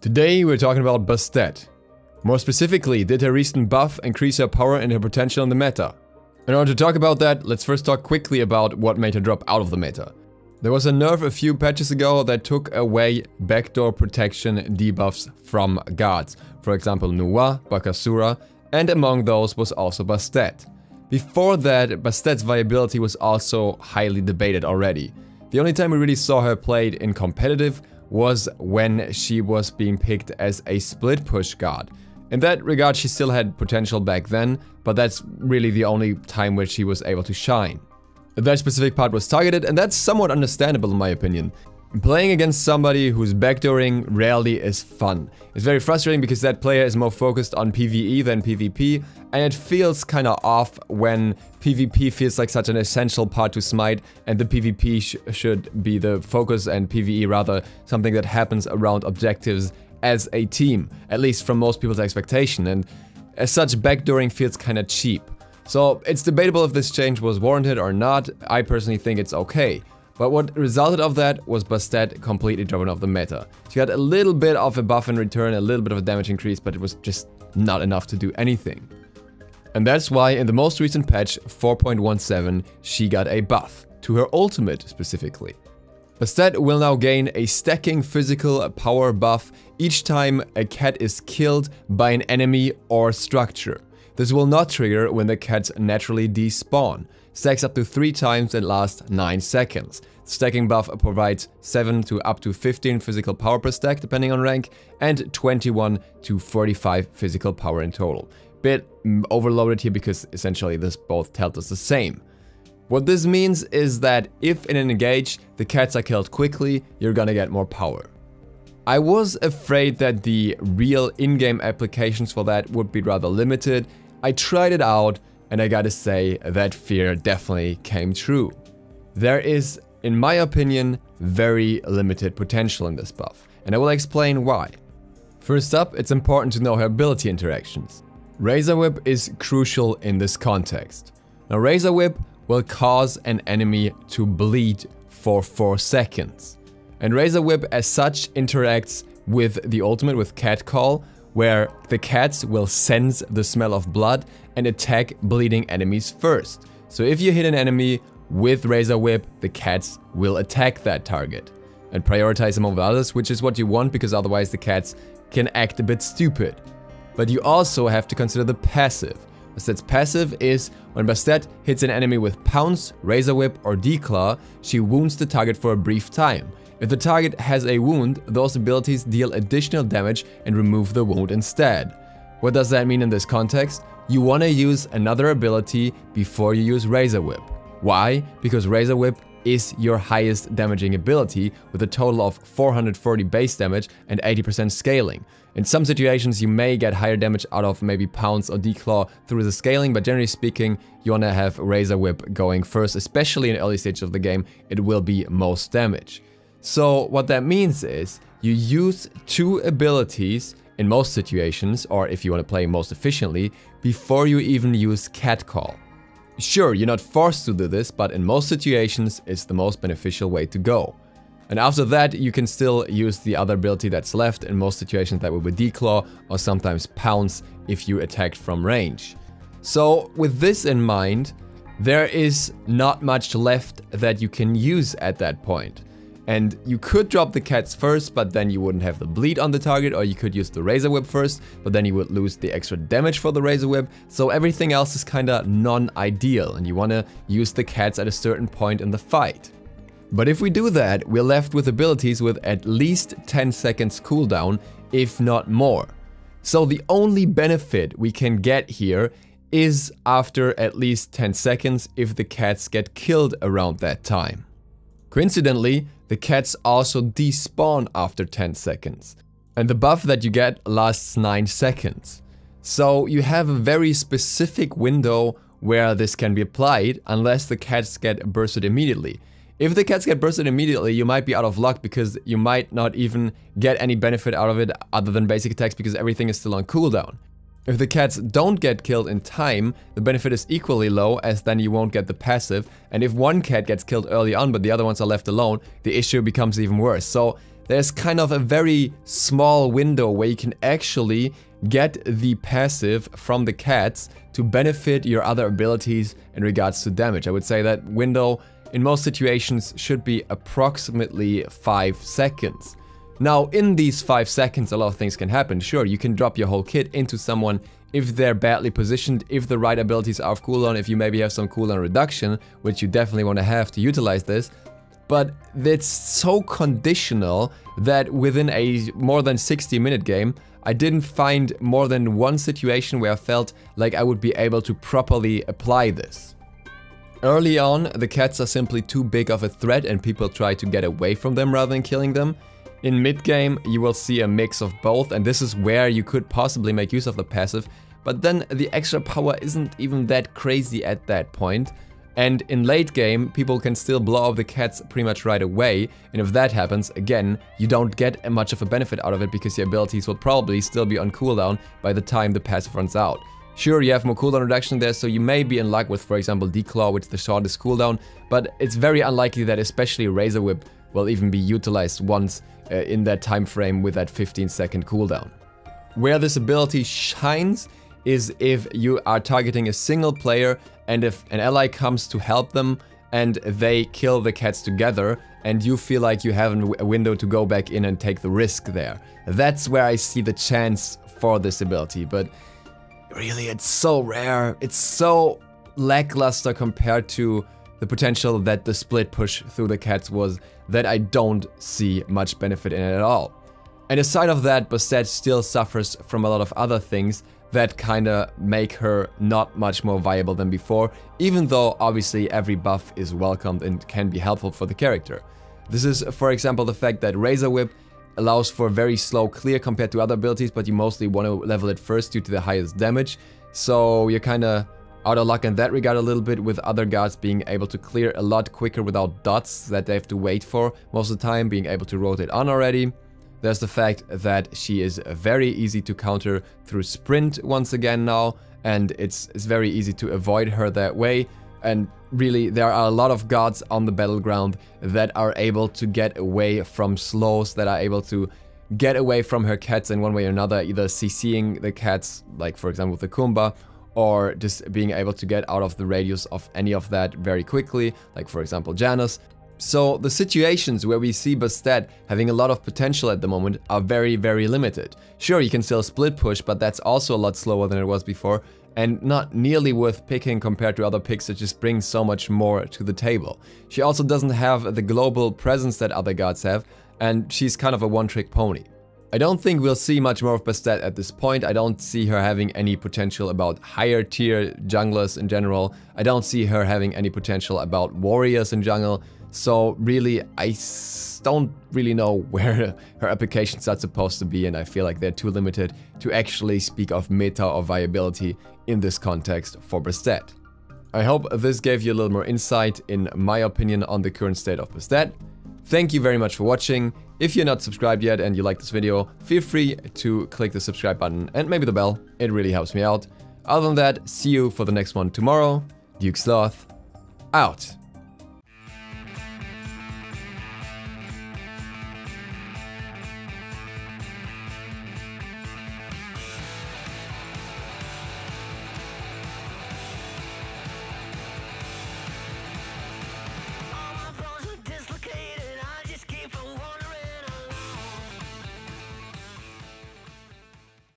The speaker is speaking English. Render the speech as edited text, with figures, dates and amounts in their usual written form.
Today we're talking about Bastet. More specifically, did her recent buff increase her power and her potential in the meta? In order to talk about that, let's first talk quickly about what made her drop out of the meta. There was a nerf a few patches ago that took away backdoor protection debuffs from guards. For example, Nuwa, Bakasura, and among those was also Bastet. Before that, Bastet's viability was also highly debated already. The only time we really saw her played in competitive was when she was being picked as a split push guard. In that regard, she still had potential back then, but that's really the only time where she was able to shine. That specific part was targeted, and that's somewhat understandable in my opinion. Playing against somebody who's backdooring rarely is fun. It's very frustrating because that player is more focused on PvE than PvP, and it feels kinda off when PvP feels like such an essential part to Smite, and the PvP should be the focus and PvE rather something that happens around objectives as a team, at least from most people's expectation, and as such backdooring feels kinda cheap. So it's debatable if this change was warranted or not. I personally think it's okay. But what resulted of that was Bastet completely dropping off the meta. She got a little bit of a buff in return, a little bit of a damage increase, but it was just not enough to do anything. And that's why in the most recent patch, 4.17, she got a buff, to her ultimate specifically. Bastet will now gain a stacking physical power buff each time a cat is killed by an enemy or structure. This will not trigger when the cats naturally despawn. Stacks up to 3 times and lasts 9 seconds. Stacking buff provides 7 to up to 15 physical power per stack depending on rank, and 21 to 45 physical power in total. Bit overloaded here because essentially this both tells us the same. What this means is that if in an engage the cats are killed quickly, you're gonna get more power. I was afraid that the real in-game applications for that would be rather limited. I tried it out, and I gotta say, that fear definitely came true. There is, in my opinion, very limited potential in this buff, and I will explain why. First up, it's important to know her ability interactions. Razor Whip is crucial in this context. Now, Razor Whip will cause an enemy to bleed for 4 seconds. And Razor Whip as such interacts with the ultimate with Cat Call, where the cats will sense the smell of blood and attack bleeding enemies first. So if you hit an enemy with Razor Whip, the cats will attack that target and prioritize them over others, which is what you want because otherwise the cats can act a bit stupid. But you also have to consider the passive. Bastet's passive is when Bastet hits an enemy with Pounce, Razor Whip or Declaw, she wounds the target for a brief time. If the target has a wound, those abilities deal additional damage and remove the wound instead. What does that mean in this context? You want to use another ability before you use Razor Whip. Why? Because Razor Whip is your highest damaging ability with a total of 440 base damage and 80% scaling. In some situations you may get higher damage out of maybe Pounce or Declaw through the scaling, but generally speaking you want to have Razor Whip going first, especially in early stages of the game. It will be most damage. So what that means is you use 2 abilities in most situations, or if you want to play most efficiently, before you even use Cat Call. Sure, you're not forced to do this, but in most situations it's the most beneficial way to go. And after that you can still use the other ability that's left. In most situations that will be Declaw or sometimes Pounce if you attacked from range. So with this in mind, there is not much left that you can use at that point. And you could drop the cats first, but then you wouldn't have the bleed on the target, or you could use the Razor Whip first, but then you would lose the extra damage for the Razor Whip. So everything else is kinda non-ideal, and you wanna use the cats at a certain point in the fight. But if we do that, we're left with abilities with at least 10 seconds cooldown, if not more. So the only benefit we can get here is after at least 10 seconds if the cats get killed around that time. Coincidentally, the cats also despawn after 10 seconds, and the buff that you get lasts 9 seconds. So you have a very specific window where this can be applied unless the cats get bursted immediately. If the cats get bursted immediately, you might be out of luck because you might not even get any benefit out of it other than basic attacks because everything is still on cooldown. If the cats don't get killed in time, the benefit is equally low, as then you won't get the passive, and if one cat gets killed early on but the other ones are left alone, the issue becomes even worse. So there's kind of a very small window where you can actually get the passive from the cats to benefit your other abilities in regards to damage. I would say that window in most situations should be approximately 5 seconds. Now, in these 5 seconds, a lot of things can happen. Sure, you can drop your whole kit into someone if they're badly positioned, if the right abilities are off cooldown, if you maybe have some cooldown reduction, which you definitely want to have to utilize this. But it's so conditional that within a more than 60-minute game, I didn't find more than one situation where I felt like I would be able to properly apply this. Early on, the cats are simply too big of a threat and people try to get away from them rather than killing them. In mid-game, you will see a mix of both, and this is where you could possibly make use of the passive, but then the extra power isn't even that crazy at that point. And in late game, people can still blow up the cats pretty much right away, and if that happens, again, you don't get much of a benefit out of it because your abilities will probably still be on cooldown by the time the passive runs out. Sure, you have more cooldown reduction there, so you may be in luck with, for example, DukeSloth, which is the shortest cooldown, but it's very unlikely that especially Razor Whip will even be utilized once in that time frame with that 15-second cooldown. Where this ability shines is if you are targeting a single player and if an ally comes to help them and they kill the cats together and you feel like you have a window to go back in and take the risk there. That's where I see the chance for this ability, but really it's so rare, it's so lackluster compared to the potential that the split push through the cats was, that I don't see much benefit in it at all. And aside of that, Bastet still suffers from a lot of other things that kinda make her not much more viable than before, even though obviously every buff is welcomed and can be helpful for the character. This is, for example, the fact that Razor Whip allows for very slow clear compared to other abilities, but you mostly want to level it first due to the highest damage, so you're kinda out of luck in that regard a little bit, with other guards being able to clear a lot quicker without dots that they have to wait for most of the time, being able to rotate on already. There's the fact that she is very easy to counter through sprint once again now, and it's very easy to avoid her that way. And really, there are a lot of guards on the battleground that are able to get away from slows, that are able to get away from her cats in one way or another, either CCing the cats, like for example with the Kumba, or just being able to get out of the radius of any of that very quickly, like for example Janus. So the situations where we see Bastet having a lot of potential at the moment are very, very limited. Sure, you can still split push, but that's also a lot slower than it was before, and not nearly worth picking compared to other picks that just bring so much more to the table. She also doesn't have the global presence that other guards have, and she's kind of a one-trick pony. I don't think we'll see much more of Bastet at this point. I don't see her having any potential about higher tier junglers in general. I don't see her having any potential about warriors in jungle. So really, I don't really know where her applications are supposed to be, and I feel like they're too limited to actually speak of meta or viability in this context for Bastet. I hope this gave you a little more insight in my opinion on the current state of Bastet. Thank you very much for watching. If you're not subscribed yet and you like this video, feel free to click the subscribe button and maybe the bell. It really helps me out. Other than that, see you for the next one tomorrow. DukeSloth, out.